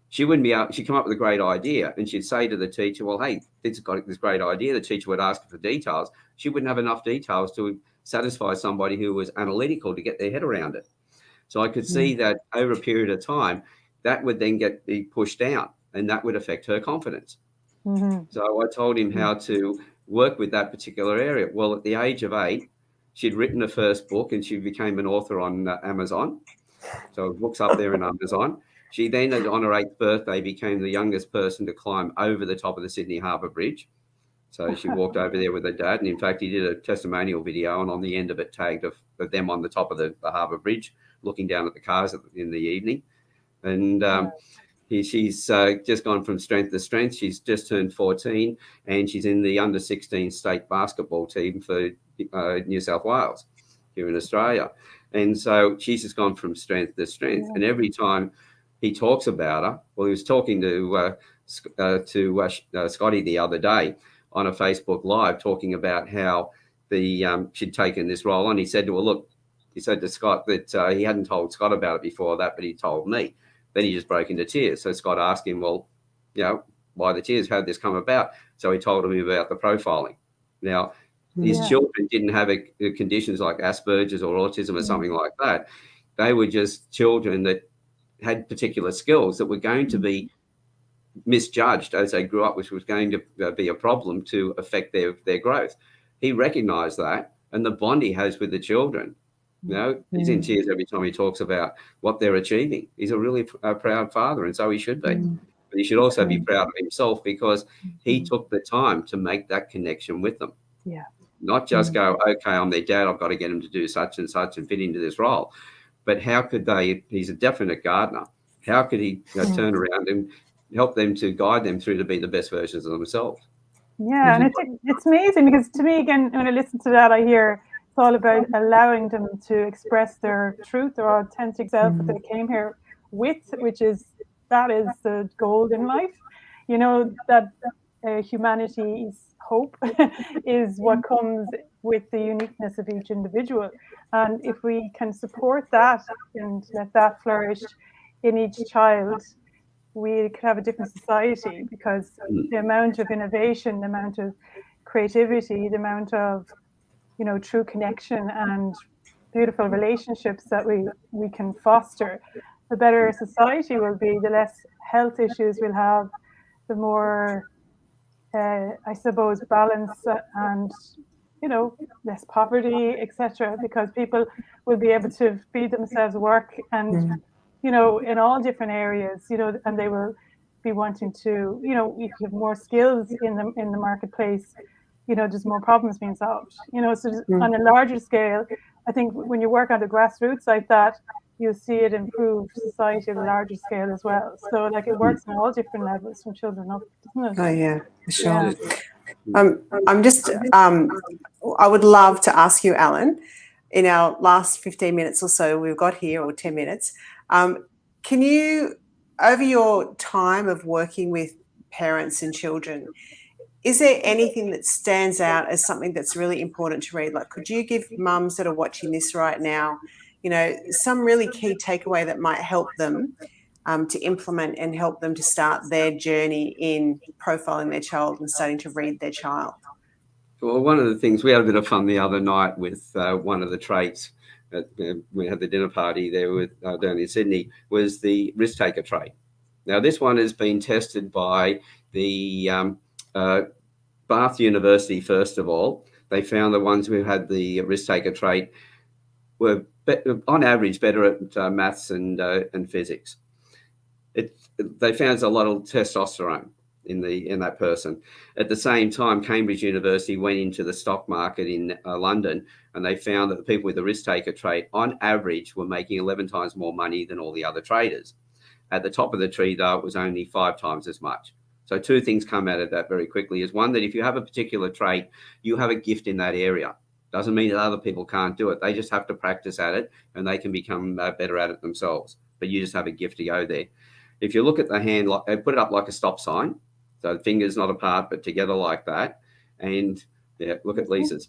she wouldn't be able, she'd come up with a great idea and she'd say to the teacher, well, hey, it's got this great idea. The teacher would ask her for details. She wouldn't have enough details to satisfy somebody who was analytical to get their head around it. So I could see that over a period of time, that would then be pushed down and that would affect her confidence. So I told him how to work with that particular area. Well, at the age of 8, she'd written her first book and she became an author on Amazon. So books up there in Amazon. She then, on her 8th birthday, became the youngest person to climb over the top of the Sydney Harbour Bridge. So she walked over there with her dad. And in fact, he did a testimonial video, and on the end of it tagged of them on the top of the Harbour Bridge, looking down at the cars in the evening. And she's just gone from strength to strength. She's just turned 14, and she's in the under-16 state basketball team for New South Wales here in Australia. And so she's just gone from strength to strength. And every time he talks about her, well, he was talking to Scotty the other day on a Facebook Live, talking about how she'd taken this role on. He said to her, look, he said to Scott that he hadn't told Scott about it before that, but he told me. Then he just broke into tears. So Scott asked him, well, why the tears? How did this come about? So he told him about the profiling. Now, his children didn't have conditions like Asperger's or autism or something like that. They were just children that had particular skills that were going to be misjudged as they grew up, which was going to be a problem to affect their growth. He recognized that, and the bond he has with the children, he's in tears every time he talks about what they're achieving. He's a really proud father, and so he should be. But he should also be proud of himself because he took the time to make that connection with them. Not just go, okay, I'm their dad, I've got to get him to do such and such and fit into this role. But how could he's a definite gardener. How could he turn around and help them to guide them through to be the best versions of themselves? Yeah, and it's amazing because to me, again, when I listen to that, I hear it's all about allowing them to express their truth, their authentic self that they came here with, that is the goal in life. That humanity's hope is what comes with the uniqueness of each individual. And if we can support that and let that flourish in each child, we could have a different society, because the amount of innovation, the amount of creativity, the amount of true connection and beautiful relationships that we can foster, the better society will be, the less health issues we'll have, the more I suppose balance and less poverty, etc., because people will be able to feed themselves, work, and in all different areas, and they will be wanting to, if you have more skills in the marketplace, there's more problems being solved. So on a larger scale, I think when you work on the grassroots like that, you'll see it improve society at a larger scale as well. So it works on all different levels from children up, doesn't it? Oh yeah, for sure. I'm just I would love to ask you, Alan, in our last 15 minutes or so we've got here, or 10 minutes, can you, over your time of working with parents and children, is there anything that stands out as something that's really important to read? Like, could you give mums that are watching this right now, some really key takeaway that might help them to implement and help them to start their journey in profiling their child and starting to read their child? Well, one of the things, we had a bit of fun the other night with one of the traits. We had the dinner party there down in Sydney, was the risk-taker trait. Now, this one has been tested by the Bath University, first of all. They found the ones who had the risk-taker trait were, on average, better at maths and physics. They found a lot of testosterone in that person. At the same time, Cambridge University went into the stock market in London, and they found that the people with the risk-taker trait, on average, were making 11 times more money than all the other traders. At the top of the tree, though, it was only 5 times as much. So two things come out of that very quickly is one, that if you have a particular trait, you have a gift in that area. Doesn't mean that other people can't do it. They just have to practice at it and they can become better at it themselves. But you just have a gift to go there. If you look at the hand, like, put it up like a stop sign. So the fingers not apart, but together like that. And yeah, look at Lisa's.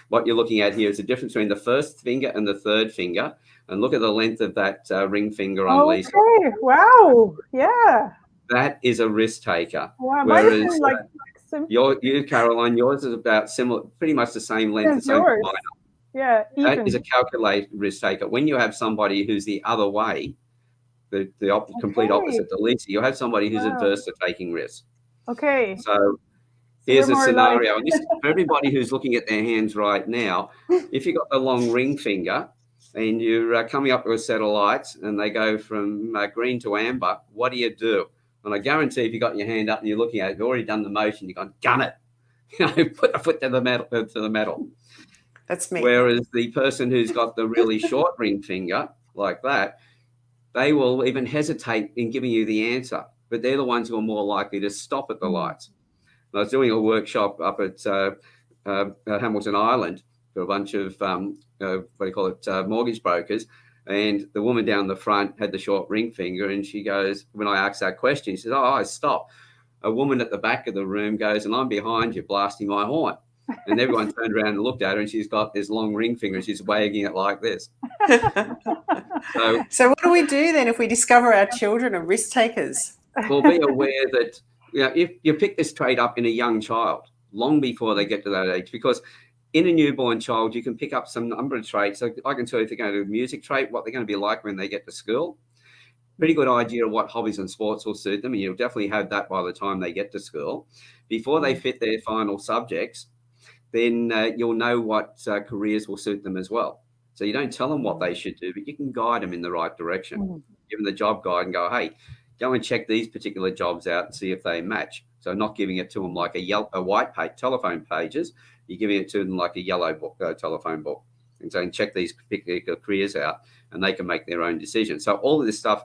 What you're looking at here is the difference between the first finger and the third finger. And look at the length of that ring finger on Lisa. Okay, wow, yeah. That is a risk taker. Wow, Whereas you, Caroline, yours is about similar, pretty much the same length. As yours. Yeah, even. That is a calculated risk taker. When you have somebody who's the other way, the complete opposite to Lisa, you have somebody who's adverse to taking risks. Okay. So here's a scenario. And this is for everybody who's looking at their hands right now. If you've got the long ring finger and you're coming up to a set of lights and they go from green to amber, what do? And I guarantee if you got your hand up and you're looking at it, you've already done the motion, you've gone, gun it. Put the foot to the metal. That's me. Whereas the person who's got the really short ring finger like that, they will even hesitate in giving you the answer, but they're the ones who are more likely to stop at the lights. I was doing a workshop up at Hamilton Island for a bunch of mortgage brokers, and the woman down the front had the short ring finger, and she goes, when I asked that question, she says, "Oh, I stop." A woman at the back of the room goes, "And I'm behind you blasting my horn." And everyone turned around and looked at her, and she's got this long ring finger, and she's wagging it like this. So what do we do then if we discover our children are risk takers? Well, be aware that if you pick this trait up in a young child, long before they get to that age, because in a newborn child, you can pick up some number of traits. So I can tell you if they're going to do a music trait, what they're going to be like when they get to school. Pretty good idea of what hobbies and sports will suit them. And you'll definitely have that by the time they get to school. Before they fit their final subjects, then you'll know what careers will suit them as well. So you don't tell them what they should do, but you can guide them in the right direction. Give them the job guide and go, hey, go and check these particular jobs out and see if they match. So not giving it to them like a white page, telephone pages, you're giving it to them like a yellow book, telephone book, and saying check these particular careers out, and they can make their own decisions. So all of this stuff,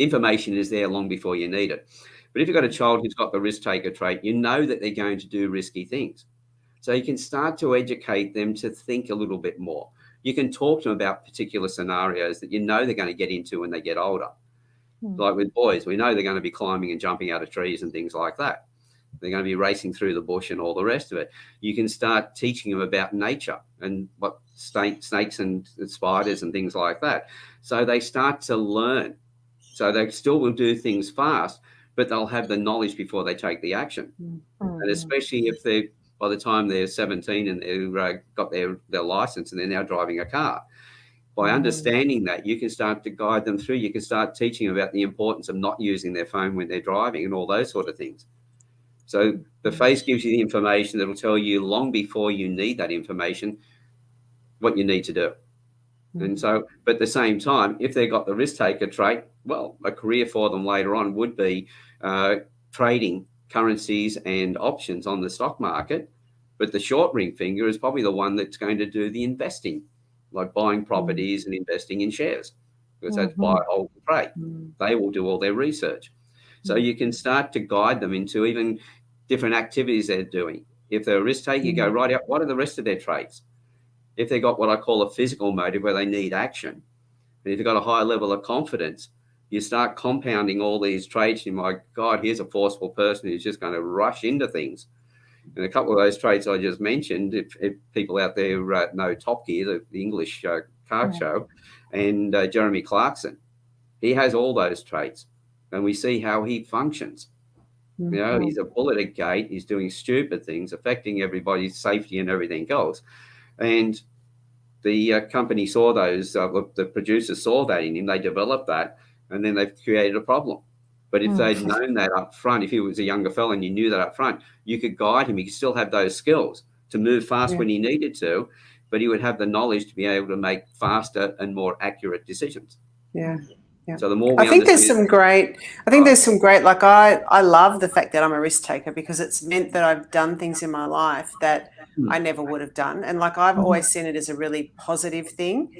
information is there long before you need it. But if you've got a child who's got the risk taker trait, you know that they're going to do risky things. So you can start to educate them to think a little bit more. You can talk to them about particular scenarios that you know they're going to get into when they get older. Like with boys, we know they're going to be climbing and jumping out of trees and things like that. They're going to be racing through the bush and all the rest of it. You can start teaching them about nature and what snakes and spiders and things like that. So they start to learn. So they still will do things fast, but they'll have the knowledge before they take the action. And especially if they, by the time they're 17 and they've got their license and they're now driving a car. By understanding that, you can start to guide them through. You can start teaching them about the importance of not using their phone when they're driving and all those sort of things. So the face gives you the information that will tell you long before you need that information what you need to do. And so, but at the same time, if they've got the risk taker trait, well, a career for them later on would be trading currencies and options on the stock market. But the short ring finger is probably the one that's going to do the investing, like buying properties and investing in shares, because that's buy, hold, and trade. They will do all their research. So you can start to guide them into even different activities they're doing. If they're a risk taker, you go right out, what are the rest of their traits? If they've got what I call a physical motive where they need action, and if they've got a high level of confidence, you start compounding all these traits. And my God, here's a forceful person who's just going to rush into things. And a couple of those traits I just mentioned, if people out there know Top Gear, the English car show, and Jeremy Clarkson, he has all those traits. And we see how he functions. You know, he's a bull at a gate. He's doing stupid things, affecting everybody's safety and everything else. And the company saw those, the producers saw that in him. They developed that, and then they've created a problem. But if they'd known that up front, if he was a younger fella and you knew that up front, you could guide him. He could still have those skills to move fast when he needed to, but he would have the knowledge to be able to make faster and more accurate decisions. Yeah. So the more I think there's some great, like I love the fact that I'm a risk taker, because it's meant that I've done things in my life that I never would have done. And like I've always seen it as a really positive thing,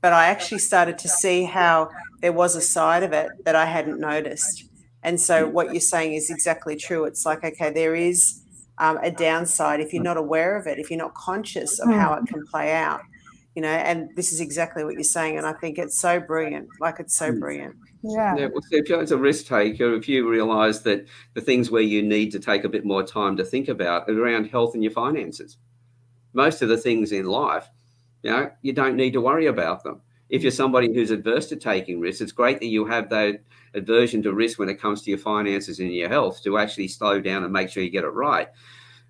but I actually started to see how there was a side of it that I hadn't noticed. And so what you're saying is exactly true. It's like, okay, there is a downside if you're not aware of it, if you're not conscious of how it can play out, you know, and this is exactly what you're saying. And I think it's so brilliant. Like, it's so brilliant. Yeah. Well, so if you're a risk taker, if you realise that the things where you need to take a bit more time to think about are around health and your finances. Most of the things in life, you know, you don't need to worry about them. If you're somebody who's adverse to taking risks, it's great that you have that aversion to risk when it comes to your finances and your health to actually slow down and make sure you get it right.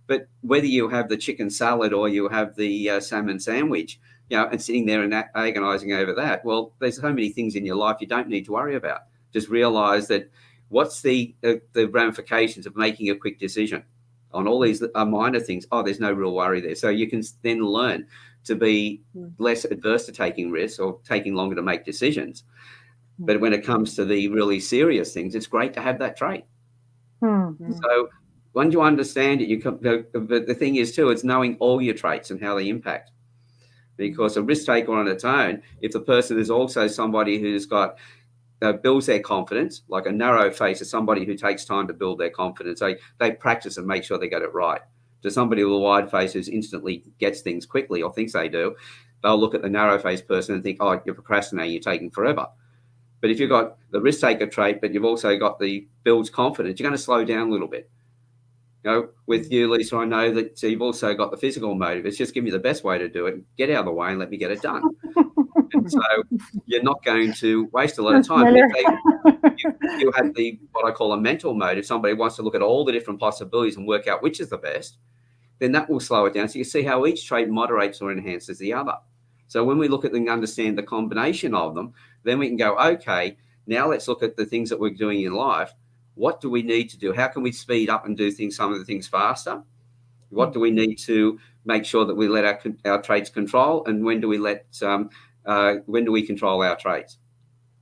But whether you have the chicken salad or you have the salmon sandwich, you know, and sitting there and agonizing over that, well, there's so many things in your life you don't need to worry about. Just realize that what's the ramifications of making a quick decision on all these minor things. Oh, there's no real worry there. So you can then learn to be less adverse to taking risks or taking longer to make decisions. But when it comes to the really serious things, it's great to have that trait. So once you understand it, but the thing is too, it's knowing all your traits and how they impact. Because a risk taker on its own, if the person is also somebody who's got builds their confidence, like a narrow face is somebody who takes time to build their confidence. They practice and make sure they get it right. To somebody with a wide face who instantly gets things quickly or thinks they do, they'll look at the narrow faced person and think, oh, you're procrastinating, you're taking forever. But if you've got the risk taker trait, but you've also got the builds confidence, you're going to slow down a little bit. You know, with you, Lisa, I know that you've also got the physical motive. It's just give me the best way to do it, get out of the way and let me get it done. And so you're not going to waste a lot of time. If you have what I call a mental motive, somebody wants to look at all the different possibilities and work out which is the best, then that will slow it down. So you see how each trait moderates or enhances the other. So when we look at and understand the combination of them, then we can go, okay, now let's look at the things that we're doing in life. What do we need to do? How can we speed up and do some of the things faster? What do we need to make sure that we let our traits control? And when do we control our traits?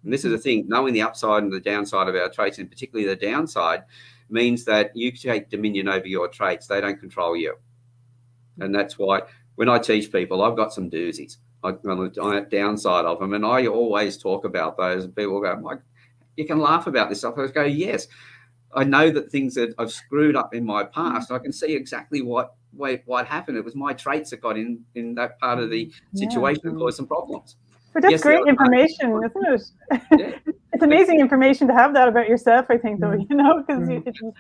And this is the thing, knowing the upside and the downside of our traits, and particularly the downside, means that you take dominion over your traits. They don't control you. And that's why when I teach people, I've got some doozies on the downside of them. And I always talk about those. And people go, Mike, you can laugh about this stuff. I go, yes, I know that things that I've screwed up in my past, I can see exactly what happened. It was my traits that got in that part of the situation and caused some problems. But that's great information, isn't it? Yeah. It's amazing information to have that about yourself, I think, though, you know, because it will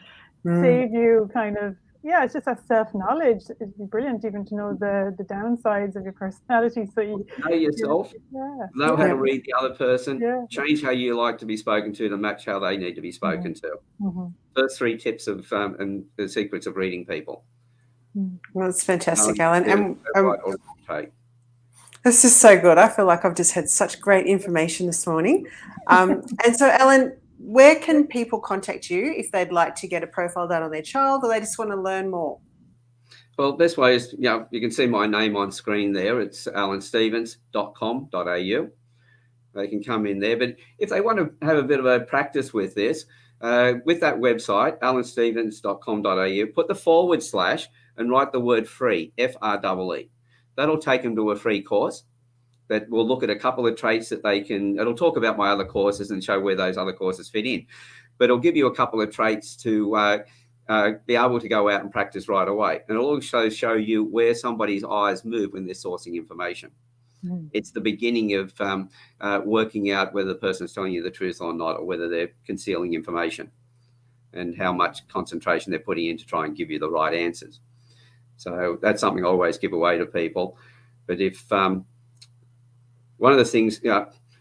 save you kind of, it's just that self-knowledge. It'd be brilliant even to know the downsides of your personality. So you know yourself, know how to read the other person, change how you like to be spoken to match how they need to be spoken to. First 3 tips of and the secrets of reading people. Well, it's fantastic, Alan. This is so good. I feel like I've just had such great information this morning. And so, Alan, where can people contact you if they'd like to get a profile done on their child or they just want to learn more? Well, the best way is, you can see my name on screen there. It's alanstevens.com.au. They can come in there. But if they want to have a bit of a practice with this, with that website, alanstevens.com.au, put the / and write the word free, FREE. That'll take them to a free course that will look at a couple of traits that it'll talk about my other courses and show where those other courses fit in. But it'll give you a couple of traits to be able to go out and practice right away. And it'll also show you where somebody's eyes move when they're sourcing information. It's the beginning of working out whether the person's telling you the truth or not, or whether they're concealing information and how much concentration they're putting in to try and give you the right answers. So that's something I always give away to people. But if one of the things,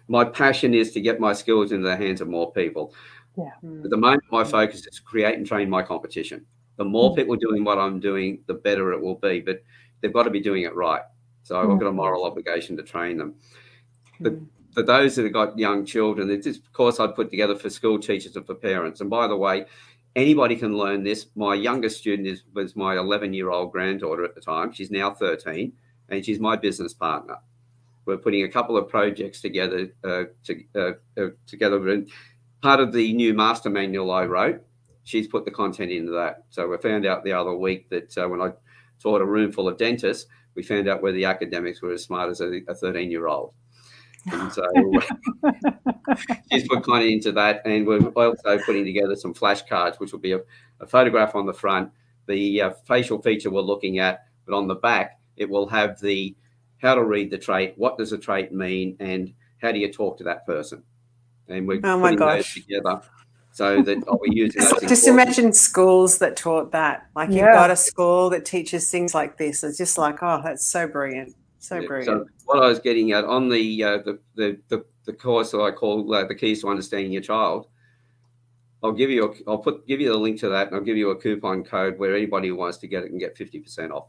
my passion is to get my skills into the hands of more people. At the moment, my focus is to create and train my competition. The more people doing what I'm doing, the better it will be. But they've got to be doing it right. So I've got a moral obligation to train them. But for those that have got young children, this course I'd put together for school teachers and for parents. And by the way, anybody can learn this. My youngest student was my 11-year-old granddaughter at the time. She's now 13, and she's my business partner. We're putting a couple of projects together. And part of the new master manual I wrote, she's put the content into that. So we found out the other week that when I taught a room full of dentists, we found out where the academics were as smart as a 13-year-old. And so she's put kind of into that, and we're also putting together some flashcards, which will be a photograph on the front, the facial feature we're looking at, but on the back it will have the how to read the trait, what does a trait mean, and how do you talk to that person. And we're putting those together so that I'll be using those. Just imagine schools that taught that. Like you've got a school that teaches things like this. It's just like, oh, that's so brilliant. So brilliant. So what I was getting at on the course that I call the keys to understanding your child, I'll give you the link to that, and I'll give you a coupon code where anybody who wants to get it can get 50% off.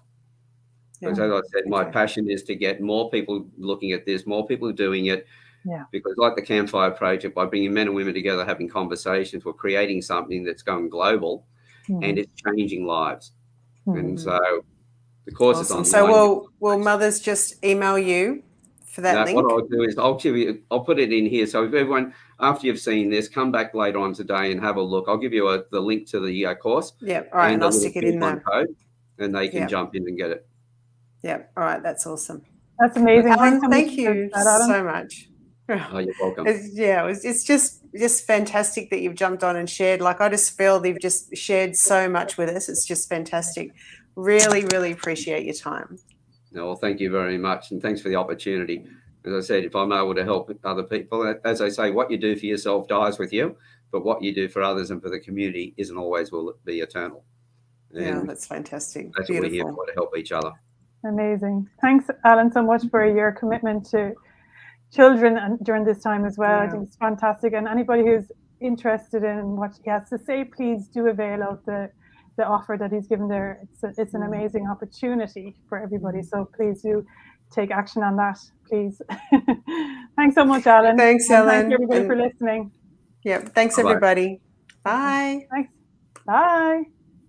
Yeah. As I said, my passion is to get more people looking at this, more people doing it. Yeah. Because like the Campfire Project, by bringing men and women together, having conversations, we're creating something that's going global, and it's changing lives. And so the course is online. So will mothers just email you for that link? What I'll do is I'll put it in here. So if everyone, after you've seen this, come back later on today and have a look. I'll give you the link to the course. Yeah, all right, and I'll stick it in there. Code, and they can jump in and get it. Yeah, all right, that's awesome. That's amazing. Alan, thank you so much. Oh, you're welcome. It's just fantastic that you've jumped on and shared. Like, I just feel they've just shared so much with us. It's just fantastic. Really, really appreciate your time. No, well, thank you very much, and thanks for the opportunity. As I said, if I'm able to help other people, as I say, what you do for yourself dies with you, but what you do for others and for the community isn't always will be eternal. And that's fantastic. That's what we're here for, to help each other. Amazing. Thanks, Alan, so much for your commitment to children and during this time as well. I think it's fantastic. And anybody who's interested in what he has to say, please do avail of the offer that he's given there. It's an amazing opportunity for everybody. So please do take action on that, please. Thanks so much, Alan. Thanks, Ellen. Thank you, everybody, for listening. Yep. Thanks, everybody. Bye. Thanks. Bye.